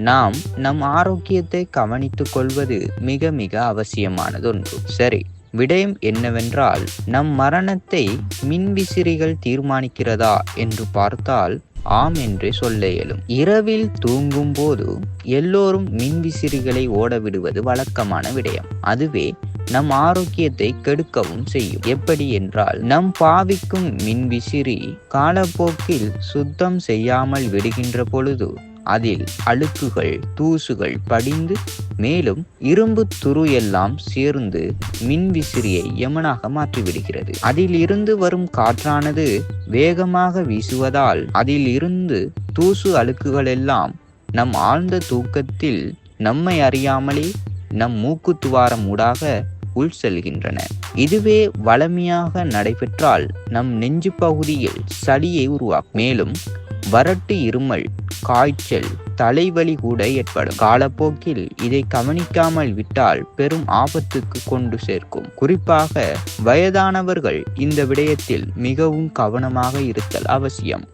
நாம் நம் ஆரோக்கியத்தை கவனித்துக் கொள்வது மிக மிக அவசியமானது ஒன்று. சரி, விடயம் என்னவென்றால், நம் மரணத்தை மின்விசிறிகள் தீர்மானிக்கிறதா என்று பார்த்தால் ஆம் என்றே சொல்ல இயலும். இரவில் தூங்கும் போது எல்லோரும் மின்விசிறிகளை ஓட விடுவது வழக்கமான விடயம். அதுவே நம் ஆரோக்கியத்தை கெடுக்கவும் செய்யும். எப்படி என்றால், நம் பாவிக்கும் மின்விசிறி காலப்போக்கில் சுத்தம் செய்யாமல் விடுகின்ற பொழுது அதில் அழுக்குகள், தூசுகள் படிந்து மேலும் இரும்பு துரு எல்லாம் சேர்ந்து மின்விசிறியை யமனாக மாற்றிவிடுகிறது. அதில் இருந்து வரும் காற்றானது வேகமாக வீசுவதால் அதில் இருந்து தூசு அழுக்குகள் எல்லாம் நம் ஆழ்ந்த தூக்கத்தில் நம்மை அறியாமலே நம் மூக்கு துவாரம் ஊடாக உள் செல்கின்றன. இதுவே வளமையாக நடைபெற்றால் நம் நெஞ்சு பகுதியில் சளியை உருவாக்கும். மேலும் வறட்டு இருமல், காய்ச்சல், தலைவலி கூட ஏற்படும். காலப்போக்கில் இதை கவனிக்காமல் விட்டால் பெரும் ஆபத்துக்கு கொண்டு சேர்க்கும். குறிப்பாக வயதானவர்கள் இந்த விடயத்தில் மிகவும் கவனமாக இருத்தல் அவசியம்.